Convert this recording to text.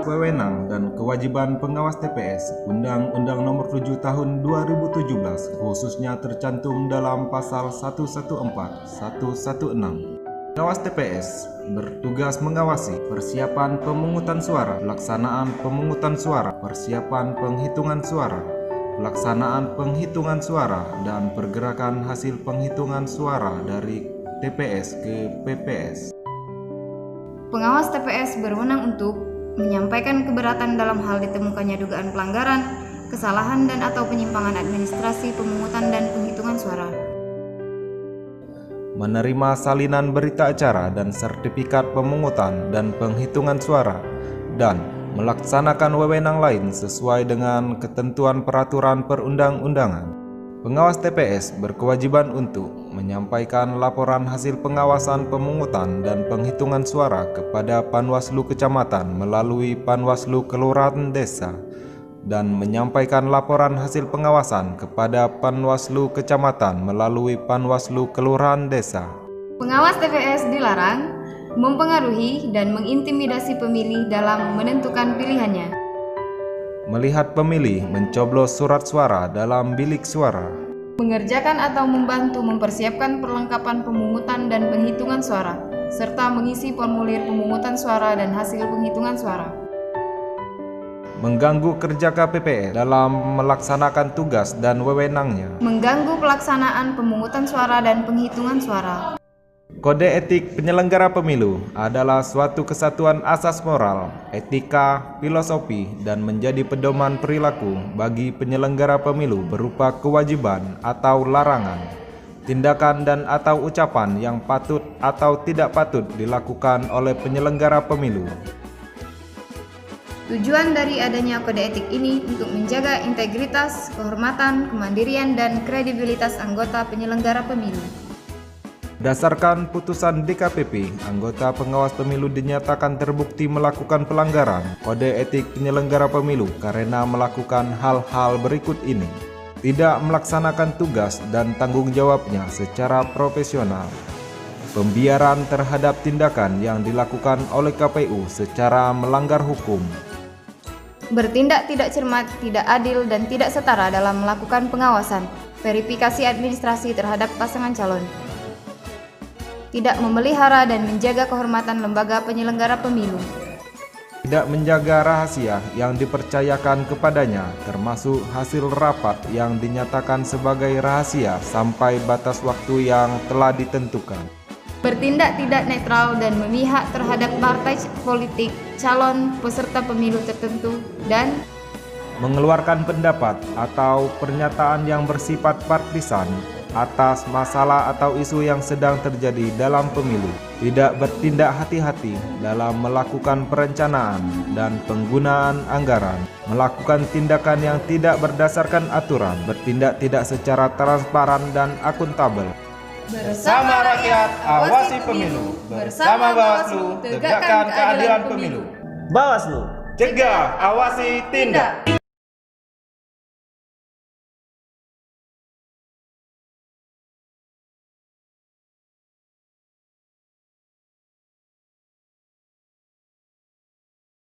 Wewenang dan kewajiban pengawas TPS Undang-Undang Nomor 7 Tahun 2017 khususnya tercantum dalam Pasal 114, 116. Pengawas TPS bertugas mengawasi persiapan pemungutan suara, pelaksanaan pemungutan suara, persiapan penghitungan suara, pelaksanaan penghitungan suara, dan pergerakan hasil penghitungan suara dari TPS ke PPS. Pengawas TPS berwenang untuk menyampaikan keberatan dalam hal ditemukannya dugaan pelanggaran, kesalahan dan/atau penyimpangan administrasi pemungutan dan penghitungan suara. Menerima salinan berita acara dan sertifikat pemungutan dan penghitungan suara, dan melaksanakan wewenang lain sesuai dengan ketentuan peraturan perundang-undangan. Pengawas TPS berkewajiban untuk menyampaikan laporan hasil pengawasan pemungutan dan penghitungan suara kepada Panwaslu Kecamatan melalui Panwaslu Kelurahan Desa dan menyampaikan laporan hasil pengawasan kepada Panwaslu Kecamatan melalui Panwaslu Kelurahan Desa. Pengawas TPS dilarang mempengaruhi dan mengintimidasi pemilih dalam menentukan pilihannya, melihat pemilih mencoblos surat suara dalam bilik suara, mengerjakan atau membantu mempersiapkan perlengkapan pemungutan dan penghitungan suara, serta mengisi formulir pemungutan suara dan hasil penghitungan suara. Mengganggu kerja KPPS dalam melaksanakan tugas dan wewenangnya, mengganggu pelaksanaan pemungutan suara dan penghitungan suara. Kode etik penyelenggara pemilu adalah suatu kesatuan asas moral, etika, filosofi, dan menjadi pedoman perilaku bagi penyelenggara pemilu berupa kewajiban atau larangan, tindakan dan/atau ucapan yang patut atau tidak patut dilakukan oleh penyelenggara pemilu. Tujuan dari adanya kode etik ini untuk menjaga integritas, kehormatan, kemandirian, dan kredibilitas anggota penyelenggara pemilu. Berdasarkan putusan DKPP, anggota pengawas pemilu dinyatakan terbukti melakukan pelanggaran kode etik penyelenggara pemilu karena melakukan hal-hal berikut ini: tidak melaksanakan tugas dan tanggung jawabnya secara profesional, pembiaran terhadap tindakan yang dilakukan oleh KPU secara melanggar hukum, bertindak tidak cermat, tidak adil, dan tidak setara dalam melakukan pengawasan, verifikasi administrasi terhadap pasangan calon, tidak memelihara dan menjaga kehormatan lembaga penyelenggara pemilu, tidak menjaga rahasia yang dipercayakan kepadanya, termasuk hasil rapat yang dinyatakan sebagai rahasia sampai batas waktu yang telah ditentukan, bertindak tidak netral dan memihak terhadap partai politik, calon peserta pemilu tertentu, dan mengeluarkan pendapat atau pernyataan yang bersifat partisan atas masalah atau isu yang sedang terjadi dalam pemilu, tidak bertindak hati-hati dalam melakukan perencanaan dan penggunaan anggaran, melakukan tindakan yang tidak berdasarkan aturan, bertindak tidak secara transparan dan akuntabel. bersama rakyat awasi pemilu, bersama Bawaslu tegakkan keadilan pemilu. Bawaslu, cegah, awasi, tindak.